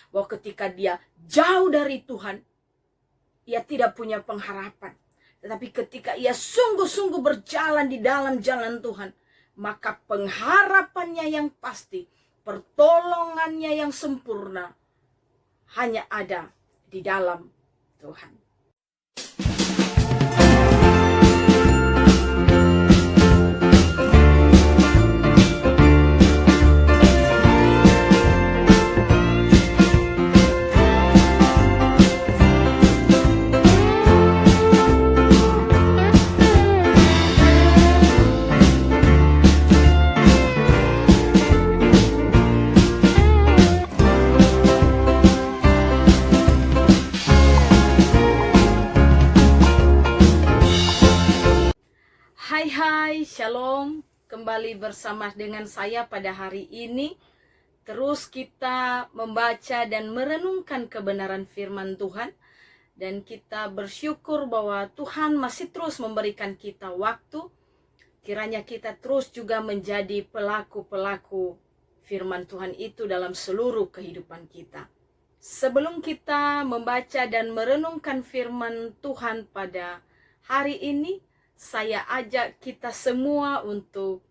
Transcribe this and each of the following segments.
bahwa ketika dia jauh dari Tuhan, ia tidak punya pengharapan. Tetapi ketika ia sungguh-sungguh berjalan di dalam jalan Tuhan, maka pengharapannya yang pasti, pertolongannya yang sempurna, hanya ada di dalam Tuhan. Hai, shalom. Kembali bersama dengan saya pada hari ini. Terus kita membaca dan merenungkan kebenaran firman Tuhan. Dan kita bersyukur bahwa Tuhan masih terus memberikan kita waktu. Kiranya kita terus juga menjadi pelaku-pelaku firman Tuhan itu dalam seluruh kehidupan kita. Sebelum kita membaca dan merenungkan firman Tuhan pada hari ini, saya ajak kita semua untuk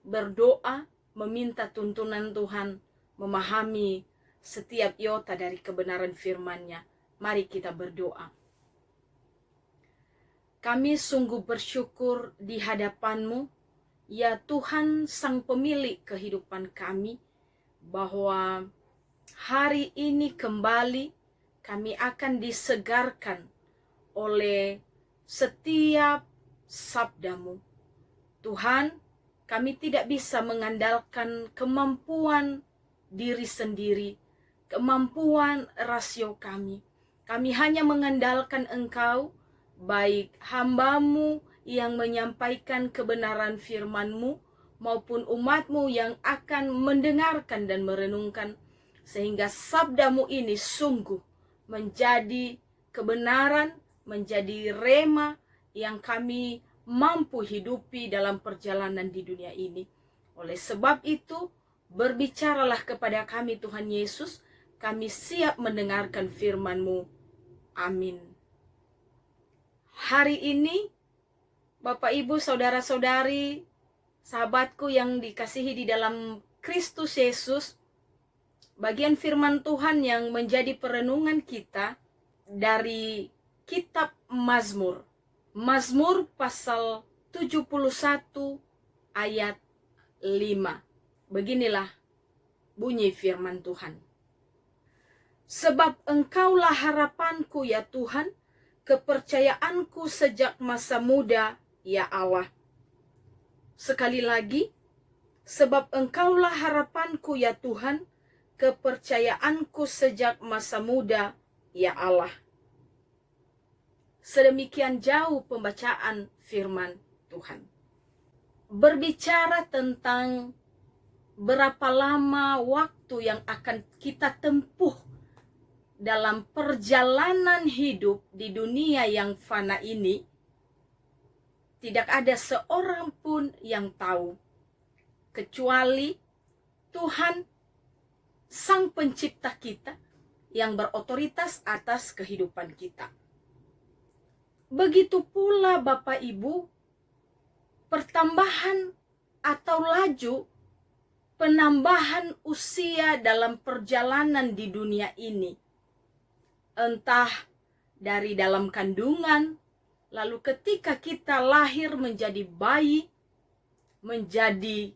berdoa, meminta tuntunan Tuhan, memahami setiap iota dari kebenaran firman-Nya. Mari kita berdoa. Kami sungguh bersyukur di hadapan-Mu, ya Tuhan Sang Pemilik kehidupan kami, bahwa hari ini kembali kami akan disegarkan oleh setiap sabda-Mu. Tuhan, kami tidak bisa mengandalkan kemampuan diri sendiri, kemampuan rasio kami. Kami hanya mengandalkan Engkau, baik hamba-Mu yang menyampaikan kebenaran firman-Mu, maupun umat-Mu yang akan mendengarkan dan merenungkan, sehingga sabda-Mu ini sungguh menjadi kebenaran, menjadi rema, yang kami mampu hidupi dalam perjalanan di dunia ini. Oleh sebab itu, berbicaralah kepada kami Tuhan Yesus, kami siap mendengarkan firman-Mu. Amin. Hari ini, Bapak, Ibu, Saudara-saudari, sahabatku yang dikasihi di dalam Kristus Yesus, bagian firman Tuhan yang menjadi perenungan kita dari kitab Mazmur. Mazmur pasal 71 ayat 5. Beginilah bunyi firman Tuhan. Sebab Engkaulah harapanku ya Tuhan, kepercayaanku sejak masa muda ya Allah. Sekali lagi, sebab Engkaulah harapanku ya Tuhan, kepercayaanku sejak masa muda ya Allah. Sedemikian jauh pembacaan firman Tuhan. Berbicara tentang berapa lama waktu yang akan kita tempuh dalam perjalanan hidup di dunia yang fana ini, tidak ada seorang pun yang tahu, kecuali Tuhan, Sang Pencipta kita, yang berotoritas atas kehidupan kita. Begitu pula Bapak Ibu, pertambahan atau laju penambahan usia dalam perjalanan di dunia ini, entah dari dalam kandungan, lalu ketika kita lahir menjadi bayi, menjadi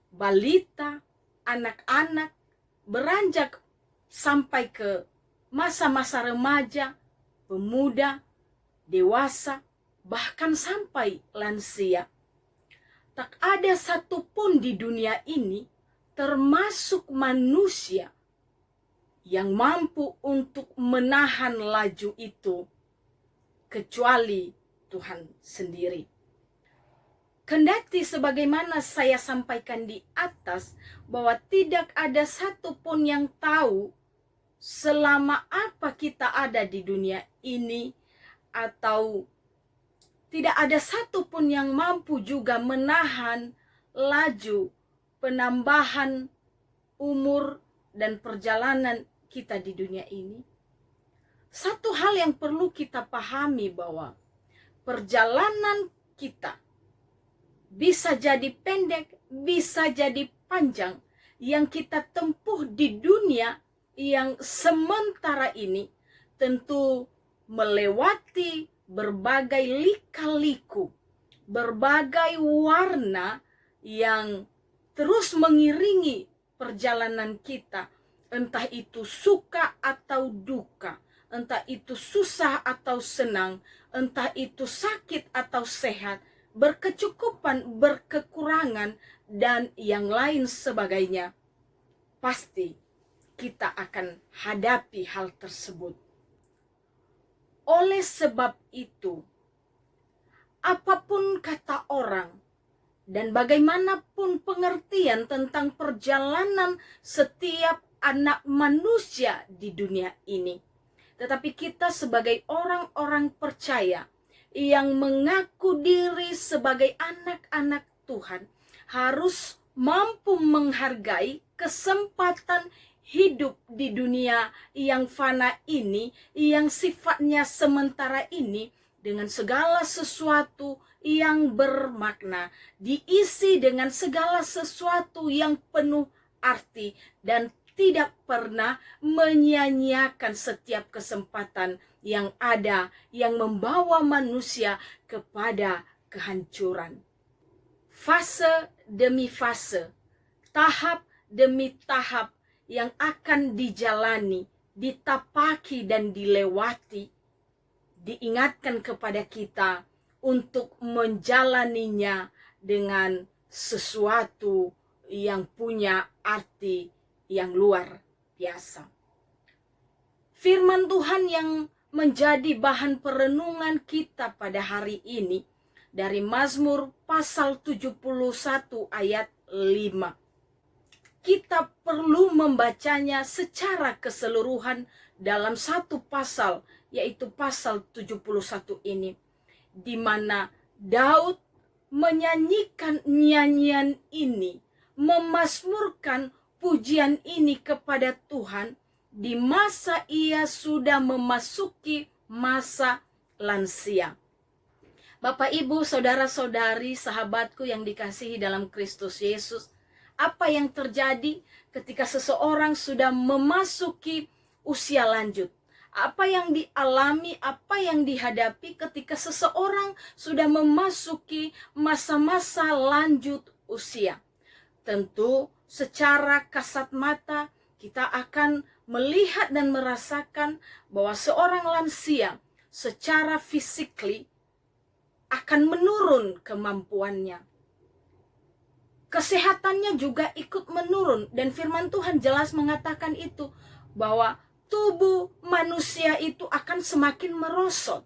balita, anak-anak, beranjak sampai ke masa-masa remaja, pemuda, dewasa, bahkan sampai lansia. Tak ada satupun di dunia ini, termasuk manusia, yang mampu untuk menahan laju itu, kecuali Tuhan sendiri. Kendati sebagaimana saya sampaikan di atas, bahwa tidak ada satupun yang tahu selama apa kita ada di dunia ini, atau tidak ada satupun yang mampu juga menahan laju penambahan umur dan perjalanan kita di dunia ini, satu hal yang perlu kita pahami bahwa perjalanan kita bisa jadi pendek, bisa jadi panjang. Yang kita tempuh di dunia yang sementara ini tentu melewati berbagai lika-liku, berbagai warna yang terus mengiringi perjalanan kita. Entah itu suka atau duka, entah itu susah atau senang, entah itu sakit atau sehat, berkecukupan, berkekurangan, dan yang lain sebagainya. Pasti kita akan hadapi hal tersebut. Oleh sebab itu, apapun kata orang dan bagaimanapun pengertian tentang perjalanan setiap anak manusia di dunia ini, tetapi kita sebagai orang-orang percaya yang mengaku diri sebagai anak-anak Tuhan harus mampu menghargai kesempatan hidup di dunia yang fana ini, yang sifatnya sementara ini, dengan segala sesuatu yang bermakna, diisi dengan segala sesuatu yang penuh arti, dan tidak pernah menyia-nyiakan setiap kesempatan yang ada yang membawa manusia kepada kehancuran. Fase demi fase, tahap demi tahap yang akan dijalani, ditapaki dan dilewati, diingatkan kepada kita untuk menjalaninya dengan sesuatu yang punya arti yang luar biasa. Firman Tuhan yang menjadi bahan perenungan kita pada hari ini dari Mazmur pasal 71 ayat 5. Kita perlu membacanya secara keseluruhan dalam satu pasal, yaitu pasal 71 ini, di mana Daud menyanyikan nyanyian ini, memazmurkan pujian ini kepada Tuhan di masa ia sudah memasuki masa lansia. Bapak, Ibu, saudara-saudari, sahabatku yang dikasihi dalam Kristus Yesus, apa yang terjadi ketika seseorang sudah memasuki usia lanjut? Apa yang dialami, apa yang dihadapi ketika seseorang sudah memasuki masa-masa lanjut usia? Tentu secara kasat mata kita akan melihat dan merasakan bahwa seorang lansia secara fisikly akan menurun kemampuannya. Kesehatannya juga ikut menurun, dan firman Tuhan jelas mengatakan itu, bahwa tubuh manusia itu akan semakin merosot.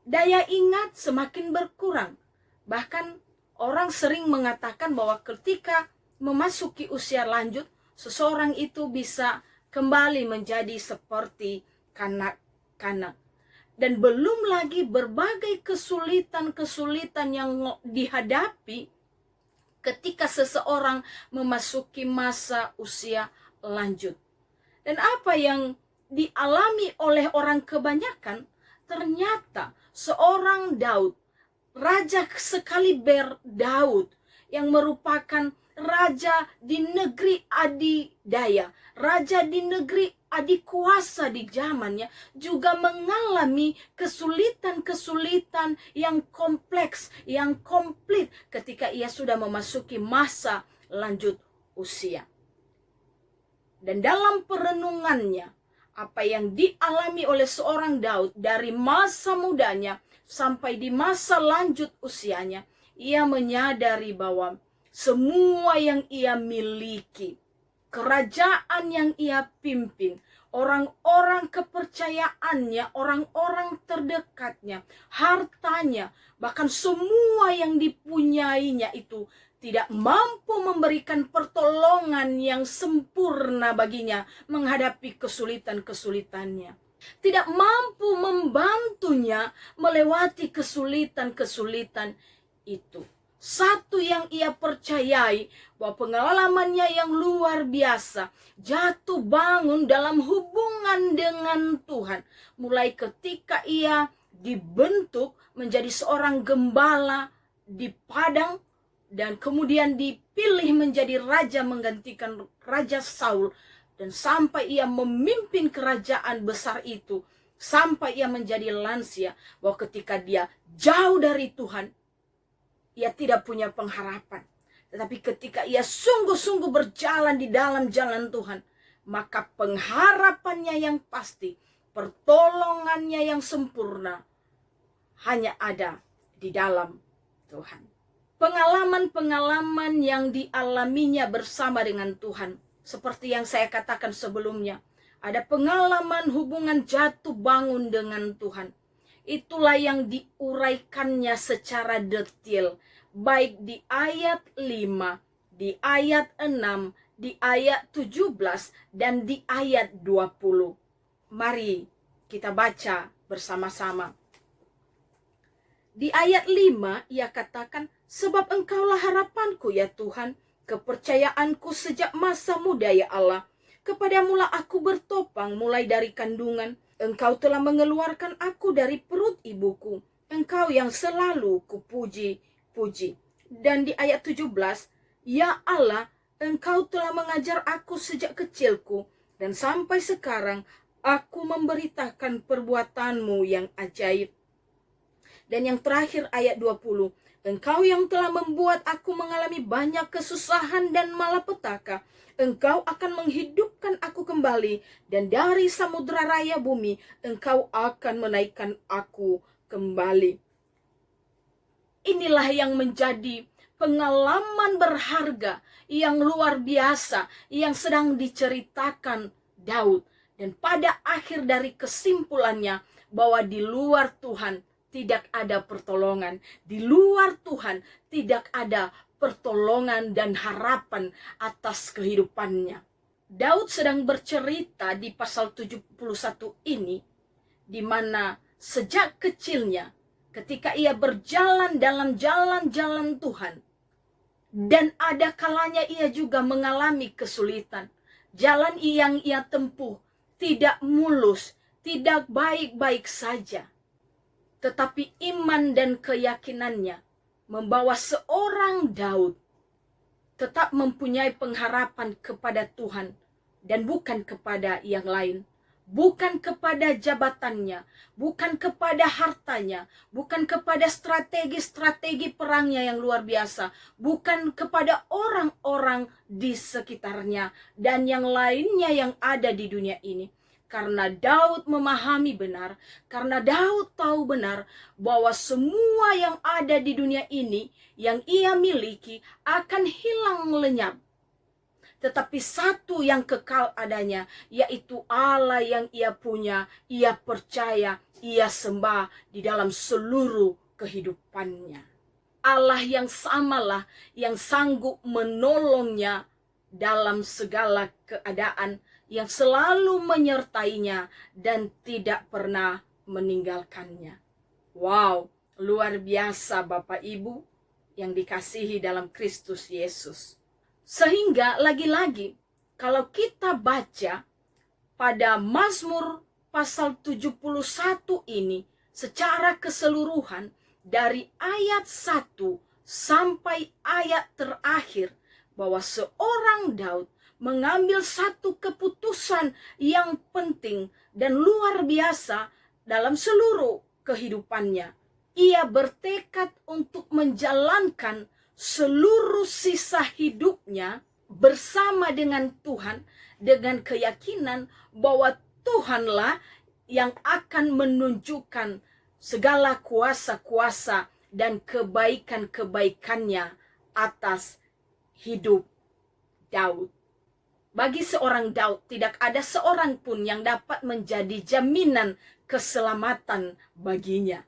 Daya ingat semakin berkurang. Bahkan orang sering mengatakan bahwa ketika memasuki usia lanjut, seseorang itu bisa kembali menjadi seperti kanak-kanak. Dan belum lagi berbagai kesulitan-kesulitan yang dihadapi ketika seseorang memasuki masa usia lanjut. Dan apa yang dialami oleh orang kebanyakan, ternyata seorang Daud, raja sekaliber Daud, yang merupakan raja di negeri adidaya, raja di negeri adikuasa di zamannya, juga mengalami kesulitan-kesulitan yang kompleks, yang komplit ketika ia sudah memasuki masa lanjut usia. Dan dalam perenungannya, apa yang dialami oleh seorang Daud dari masa mudanya sampai di masa lanjut usianya, ia menyadari bahwa semua yang ia miliki, kerajaan yang ia pimpin, orang-orang kepercayaannya, orang-orang terdekatnya, hartanya, bahkan semua yang dipunyainya itu tidak mampu memberikan pertolongan yang sempurna baginya menghadapi kesulitan-kesulitannya. Tidak mampu membantunya melewati kesulitan-kesulitan itu. Satu yang ia percayai, bahwa pengalamannya yang luar biasa, jatuh bangun dalam hubungan dengan Tuhan. Mulai ketika ia dibentuk menjadi seorang gembala di padang, dan kemudian dipilih menjadi raja menggantikan Raja Saul, dan sampai ia memimpin kerajaan besar itu, sampai ia menjadi lansia, bahwa ketika dia jauh dari Tuhan, ia tidak punya pengharapan. Tetapi ketika ia sungguh-sungguh berjalan di dalam jalan Tuhan, maka pengharapannya yang pasti, pertolongannya yang sempurna, hanya ada di dalam Tuhan. Pengalaman-pengalaman yang dialaminya bersama dengan Tuhan, seperti yang saya katakan sebelumnya, ada pengalaman hubungan jatuh bangun dengan Tuhan. Itulah yang diuraikannya secara detail, baik di ayat 5, di ayat 6, di ayat 17, dan di ayat 20. Mari kita baca bersama-sama. Di ayat 5 ia katakan, sebab engkaulah harapanku ya Tuhan, kepercayaanku sejak masa muda ya Allah. Kepadamulah aku bertopang mulai dari kandungan. Engkau telah mengeluarkan aku dari perut ibuku. Engkau yang selalu kupuji-puji. Dan di ayat 17, ya Allah, engkau telah mengajar aku sejak kecilku, dan sampai sekarang aku memberitakan perbuatanmu yang ajaib. Dan yang terakhir ayat 20, engkau yang telah membuat aku mengalami banyak kesusahan dan malapetaka, engkau akan menghidupkan aku kembali, dan dari samudera raya bumi, engkau akan menaikkan aku kembali. Inilah yang menjadi pengalaman berharga yang luar biasa yang sedang diceritakan Daud. Dan pada akhir dari kesimpulannya, bahwa di luar Tuhan tidak ada pertolongan. Di luar Tuhan tidak ada pertolongan dan harapan atas kehidupannya. Daud sedang bercerita di pasal 71 ini, di mana sejak kecilnya, ketika ia berjalan dalam jalan-jalan Tuhan, dan ada kalanya ia juga mengalami kesulitan. Jalan yang ia tempuh tidak mulus, tidak baik-baik saja. Tetapi iman dan keyakinannya membawa seorang Daud tetap mempunyai pengharapan kepada Tuhan dan bukan kepada yang lain. Bukan kepada jabatannya, bukan kepada hartanya, bukan kepada strategi-strategi perangnya yang luar biasa, bukan kepada orang-orang di sekitarnya dan yang lainnya yang ada di dunia ini. Karena Daud memahami benar, karena Daud tahu benar bahwa semua yang ada di dunia ini yang ia miliki akan hilang lenyap. Tetapi satu yang kekal adanya, yaitu Allah yang ia punya, ia percaya, ia sembah di dalam seluruh kehidupannya. Allah yang samalah yang sanggup menolongnya dalam segala keadaan, yang selalu menyertainya dan tidak pernah meninggalkannya. Wow, luar biasa Bapak Ibu yang dikasihi dalam Kristus Yesus. Sehingga lagi-lagi kalau kita baca pada Mazmur pasal 71 ini secara keseluruhan dari ayat 1 sampai ayat terakhir, bahwa seorang Daud mengambil satu keputusan yang penting dan luar biasa dalam seluruh kehidupannya. Ia bertekad untuk menjalankan seluruh sisa hidupnya bersama dengan Tuhan, dengan keyakinan bahwa Tuhanlah yang akan menunjukkan segala kuasa-kuasa dan kebaikan-kebaikannya atas hidup Daud. Bagi seorang Daud, tidak ada seorang pun yang dapat menjadi jaminan keselamatan baginya.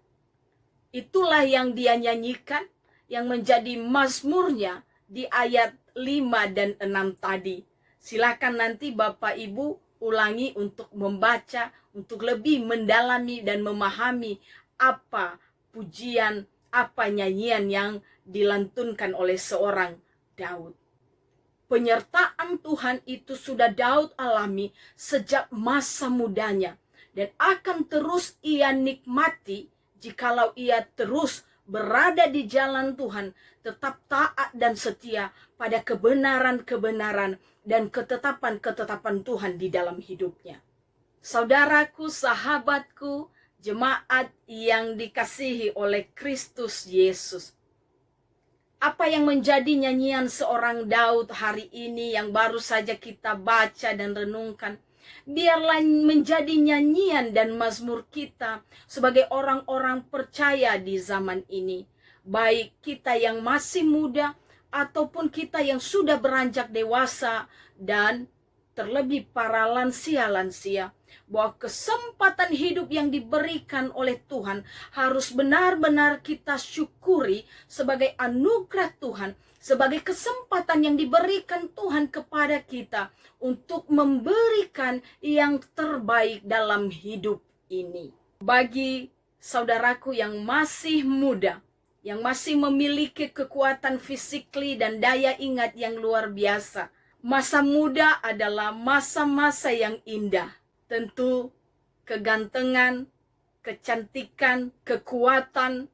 Itulah yang dia nyanyikan, yang menjadi mazmurnya di ayat 5 dan 6 tadi. Silakan nanti Bapak Ibu ulangi untuk membaca, untuk lebih mendalami dan memahami apa pujian, apa nyanyian yang dilantunkan oleh seorang Daud. Penyertaan Tuhan itu sudah Daud alami sejak masa mudanya, dan akan terus ia nikmati jikalau ia terus berada di jalan Tuhan, tetap taat dan setia pada kebenaran-kebenaran dan ketetapan-ketetapan Tuhan di dalam hidupnya. Saudaraku, sahabatku, jemaat yang dikasihi oleh Kristus Yesus, apa yang menjadi nyanyian seorang Daud hari ini yang baru saja kita baca dan renungkan, biarlah menjadi nyanyian dan mazmur kita sebagai orang-orang percaya di zaman ini. Baik kita yang masih muda ataupun kita yang sudah beranjak dewasa, dan terlebih para lansia-lansia, bahwa kesempatan hidup yang diberikan oleh Tuhan harus benar-benar kita syukuri sebagai anugerah Tuhan, sebagai kesempatan yang diberikan Tuhan kepada kita untuk memberikan yang terbaik dalam hidup ini. Bagi saudaraku yang masih muda, yang masih memiliki kekuatan fisikly dan daya ingat yang luar biasa, masa muda adalah masa-masa yang indah. Tentu kegantengan, kecantikan, kekuatan,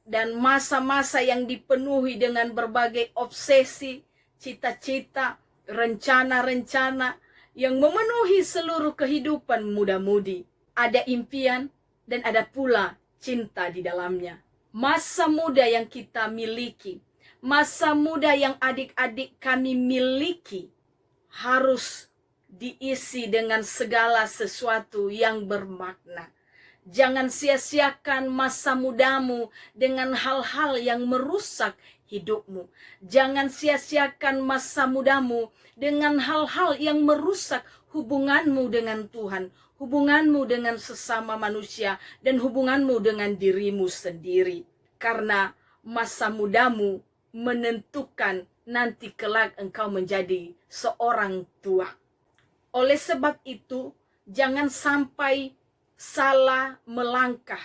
dan masa-masa yang dipenuhi dengan berbagai obsesi, cita-cita, rencana-rencana yang memenuhi seluruh kehidupan muda-mudi. Ada impian dan ada pula cinta di dalamnya. Masa muda yang kita miliki, masa muda yang adik-adik kami miliki, harus diisi dengan segala sesuatu yang bermakna. Jangan sia-siakan masa mudamu dengan hal-hal yang merusak hidupmu. Jangan sia-siakan masa mudamu dengan hal-hal yang merusak hubunganmu dengan Tuhan, hubunganmu dengan sesama manusia, dan hubunganmu dengan dirimu sendiri. Karena masa mudamu menentukan nanti kelak engkau menjadi seorang tua. Oleh sebab itu, jangan sampai salah melangkah.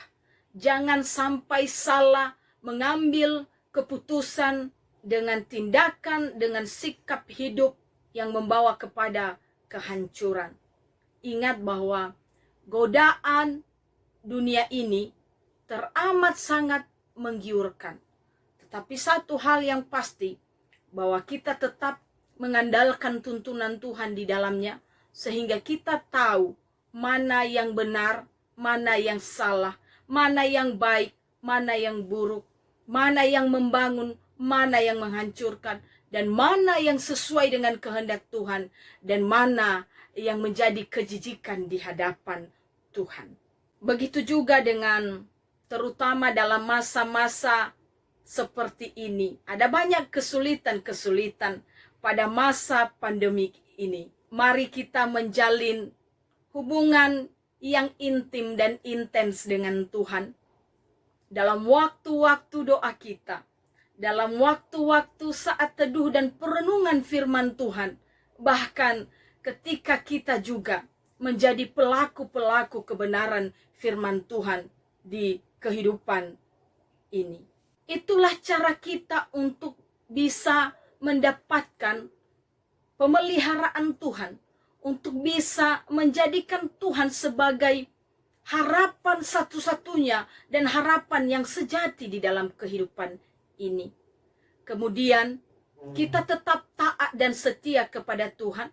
Jangan sampai salah mengambil keputusan dengan tindakan, dengan sikap hidup yang membawa kepada kehancuran. Ingat bahwa godaan dunia ini teramat sangat menggiurkan. Tetapi satu hal yang pasti, bahwa kita tetap mengandalkan tuntunan Tuhan di dalamnya, sehingga kita tahu mana yang benar, mana yang salah, mana yang baik, mana yang buruk, mana yang membangun, mana yang menghancurkan, dan mana yang sesuai dengan kehendak Tuhan, dan mana yang menjadi kejijikan di hadapan Tuhan. Begitu juga dengan terutama dalam masa-masa seperti ini. Ada banyak kesulitan-kesulitan pada masa pandemi ini. Mari kita menjalin hubungan yang intim dan intens dengan Tuhan. Dalam waktu-waktu doa kita, dalam waktu-waktu saat teduh dan perenungan firman Tuhan, bahkan ketika kita juga menjadi pelaku-pelaku kebenaran firman Tuhan di kehidupan ini. Itulah cara kita untuk bisa mendapatkan pemeliharaan Tuhan, untuk bisa menjadikan Tuhan sebagai harapan satu-satunya dan harapan yang sejati di dalam kehidupan ini. Kemudian kita tetap taat dan setia kepada Tuhan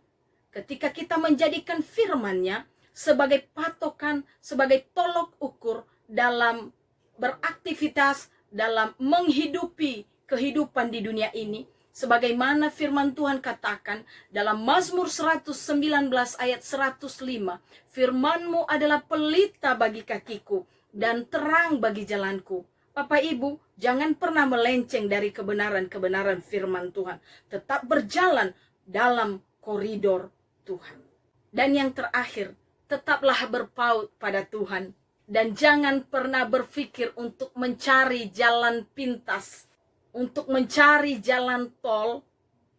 ketika kita menjadikan firman-Nya sebagai patokan, sebagai tolok ukur dalam beraktivitas, dalam menghidupi kehidupan di dunia ini. Sebagaimana firman Tuhan katakan dalam Mazmur 119 ayat 105, firman-Mu adalah pelita bagi kakiku dan terang bagi jalanku. Bapak Ibu, jangan pernah melenceng dari kebenaran-kebenaran firman Tuhan. Tetap berjalan dalam koridor Tuhan. Dan yang terakhir, tetaplah berpaut pada Tuhan. Dan jangan pernah berpikir untuk mencari jalan pintas, untuk mencari jalan tol,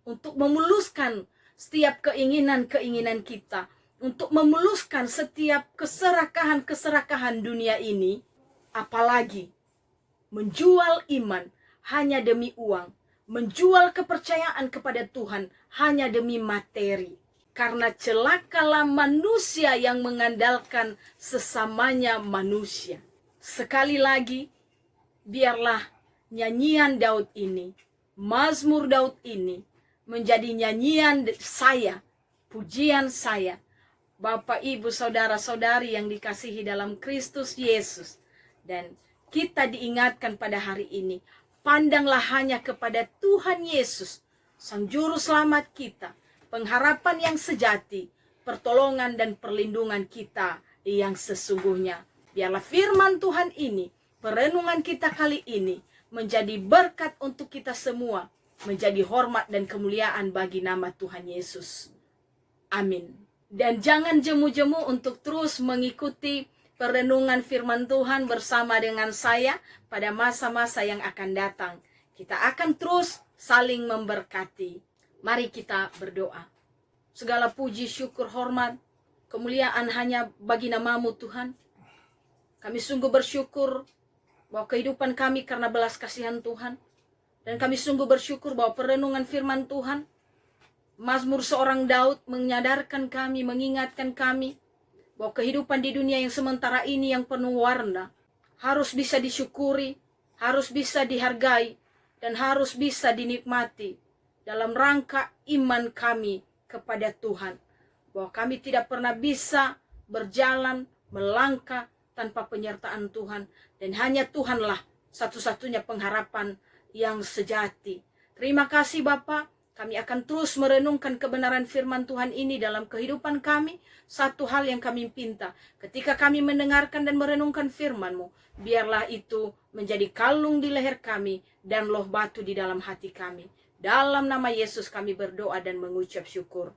untuk memuluskan setiap keinginan-keinginan kita, untuk memuluskan setiap keserakahan-keserakahan dunia ini, apalagi menjual iman hanya demi uang, menjual kepercayaan kepada Tuhan hanya demi materi. Karena celakalah manusia yang mengandalkan sesamanya manusia. Sekali lagi, biarlah nyanyian Daud ini, Mazmur Daud ini, menjadi nyanyian saya, pujian saya. Bapak, Ibu, Saudara-saudari yang dikasihi dalam Kristus Yesus. Dan kita diingatkan pada hari ini, pandanglah hanya kepada Tuhan Yesus, Sang Juru Selamat kita, pengharapan yang sejati, pertolongan dan perlindungan kita yang sesungguhnya. Biarlah firman Tuhan ini, perenungan kita kali ini, menjadi berkat untuk kita semua, menjadi hormat dan kemuliaan bagi nama Tuhan Yesus. Amin. Dan jangan jemu-jemu untuk terus mengikuti perenungan firman Tuhan bersama dengan saya pada masa-masa yang akan datang. Kita akan terus saling memberkati. Mari kita berdoa. Segala puji, syukur, hormat, kemuliaan hanya bagi nama-Mu Tuhan. Kami sungguh bersyukur bahwa kehidupan kami karena belas kasihan Tuhan. Dan kami sungguh bersyukur bahwa perenungan firman Tuhan, Mazmur seorang Daud menyadarkan kami, mengingatkan kami bahwa kehidupan di dunia yang sementara ini yang penuh warna harus bisa disyukuri, harus bisa dihargai, dan harus bisa dinikmati dalam rangka iman kami kepada Tuhan. Bahwa kami tidak pernah bisa berjalan, melangkah tanpa penyertaan Tuhan. Dan hanya Tuhanlah satu-satunya pengharapan yang sejati. Terima kasih Bapa. Kami akan terus merenungkan kebenaran firman Tuhan ini dalam kehidupan kami. Satu hal yang kami pinta, ketika kami mendengarkan dan merenungkan firman-Mu, biarlah itu menjadi kalung di leher kami dan loh batu di dalam hati kami. Dalam nama Yesus kami berdoa dan mengucap syukur.